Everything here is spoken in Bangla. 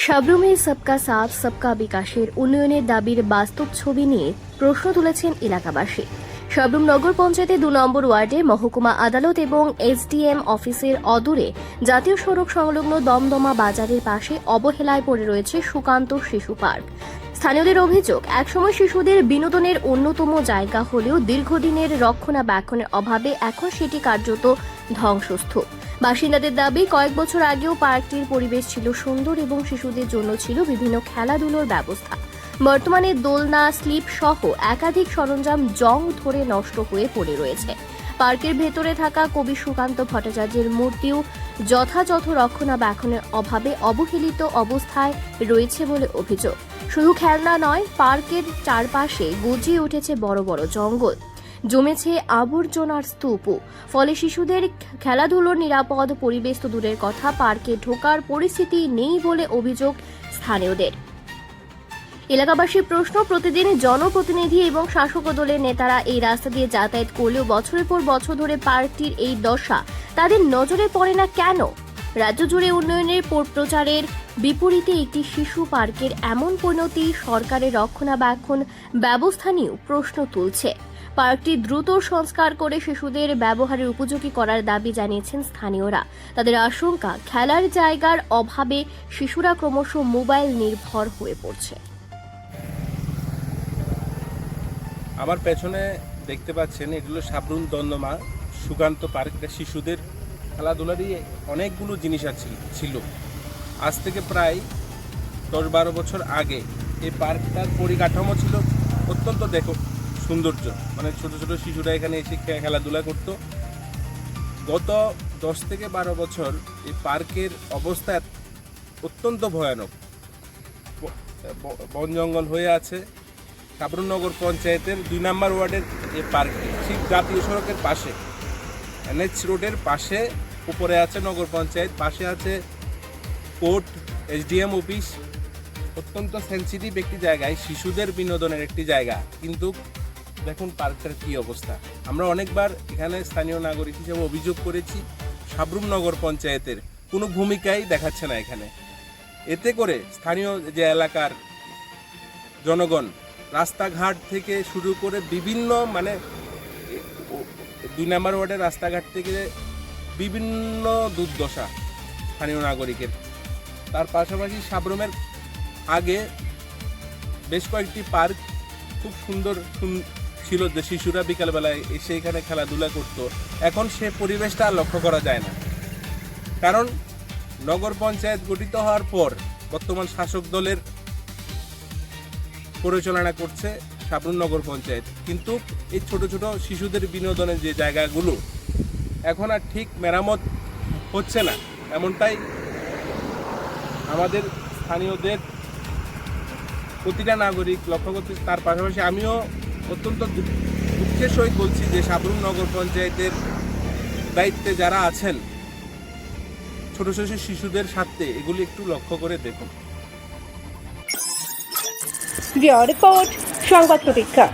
সাবরুমে সবকা সাথ সবকা বিকাশের উন্নয়নের দাবির বাস্তব ছবি নিয়ে প্রশ্ন তুলেছেন এলাকাবাসী। সাবরুম নগর পঞ্চায়েতে 2 নম্বর ওয়ার্ডে মহকুমা আদালত এবং এসডিএম অফিসের অদূরে জাতীয় সড়ক সংলগ্ন দমদমা বাজারের পাশে অবহেলায় পড়ে রয়েছে সুকান্ত শিশু পার্ক। স্থানীয়দের অভিযোগ, একসময় শিশুদের বিনোদনের অন্যতম জায়গা হলেও দীর্ঘদিনের রক্ষণাবেক্ষণের অভাবে এখন সেটি কার্যত ধ্বংসস্তূপ। বাসিন্দাদের দাবি, কয়েক বছর আগেও পার্কটির পরিবেশ ছিল সুন্দর এবং শিশুদের জন্য ছিল বিভিন্ন খেলাধুলোর ব্যবস্থা। বর্তমানে দোলনা, স্লিপ সহ একাধিক সরঞ্জাম জং ধরে নষ্ট হয়ে পড়ে রয়েছে। পার্কের ভেতরে থাকা কবি সুকান্ত ভট্টাচার্যের মূর্তিও যথাযথ রক্ষণাবেক্ষণের অভাবে অবহেলিত অবস্থায় রয়েছে বলে অভিযোগ। শুধু খেলনা নয়, পার্কের চারপাশে গজিয়ে উঠেছে বড় বড় জঙ্গল, জমেছে আবর্জনার স্তূপও। ফলে শিশুদের খেলাধুলোর নিরাপদ পরিবেশ তো দূরের কথা, পার্কে ঢোকার পরিস্থিতি নেই বলে অভিযোগ স্থানীয়দের। এলাকাবাসীর প্রশ্ন, প্রতিদিন জনপ্রতিনিধি এবং শাসক দলের নেতারা এই রাস্তা দিয়ে যাতায়াত করলেও বছরের পর বছর ধরে পার্কটির এই দশা তাদের নজরে পড়ে না কেন? রাজ্য জুড়ে উন্নয়নের প্রচারের বিপরীতে একটি শিশু পার্কের এমন পরিণতি সরকারের রক্ষণাবেক্ষণ ব্যবস্থা নিয়েও প্রশ্ন তুলছে। পার্কটি দ্রুত সংস্কার করে শিশুদের ব্যবহারের উপযোগী করার দাবি জানিয়েছেন স্থানীয়রা। তাদের আশঙ্কা, খেলার জায়গার অভাবে শিশুরা ক্রমশ মোবাইল নির্ভর হয়ে পড়ছে। আমার পেছনে দেখতে পাচ্ছেন, এগুলো সাবরুম দমদমা সুকান্ত পার্ক। শিশুদের খেলাধুলারই অনেকগুলো জিনিস ছিল। আজ থেকে প্রায় 10-12 বছর আগে এই পার্কটার পরিকাঠামো ছিল অত্যন্ত সৌন্দর্য, মানে ছোট ছোট শিশুরা এখানে এসে খেলাধুলা করত। গত 10 থেকে 12 বছর এই পার্কের অবস্থা অত্যন্ত ভয়ানক। বন জঙ্গল হয়ে আছে। সাবরুম নগর পঞ্চায়েতের 2 নম্বর ওয়ার্ডের এই পার্কটি ঠিক জাতীয় সড়কের পাশে, এনএইচ রোডের পাশে। উপরে আছে নগর পঞ্চায়েত, পাশে আছে কোর্ট, এসডিএম অফিস। অত্যন্ত সেন্সিটিভ একটি জায়গায়, শিশুদের বিনোদনের একটি জায়গা, কিন্তু দেখুন পার্কটার কী অবস্থা। আমরা অনেকবার এখানে স্থানীয় নাগরিক হিসেবে অভিযোগ করেছি, সাবরুম নগর পঞ্চায়েতের কোনো ভূমিকাই দেখাচ্ছে না এখানে। এতে করে স্থানীয় যে এলাকার জনগণ, রাস্তাঘাট থেকে শুরু করে বিভিন্ন, মানে 2 নম্বর ওয়ার্ডের রাস্তাঘাট থেকে বিভিন্ন দুর্দশা স্থানীয় নাগরিকের। তার পাশাপাশি সাবরুমের আগে বেশ কয়েকটি পার্ক খুব সুন্দর ছিল, যে শিশুরা বিকালবেলায় এসে এখানে খেলাধুলা করত। এখন সে পরিবেশটা আর লক্ষ্য করা যায় না, কারণ নগর পঞ্চায়েত গঠিত হওয়ার পর বর্তমান শাসক দলের পরিচালনা করছে সাবরুম নগর পঞ্চায়েত, কিন্তু এই ছোট ছোট শিশুদের বিনোদনের যে জায়গাগুলো এখন আর ঠিক মেরামত হচ্ছে না, এমনটাই আমাদের স্থানীয়দের প্রতিটা নাগরিক লক্ষ্য করছে। তার পাশাপাশি আমিও অত্যন্ত দুঃখের সহিত বলছি যে সাবরুম নগর পঞ্চায়েতের দায়িত্বে যারা আছেন, ছোট ছোট শিশুদের স্বার্থে এগুলি একটু লক্ষ্য করে দেখুন। রিপোর্ট সংবাদ প্রতীক্ষা।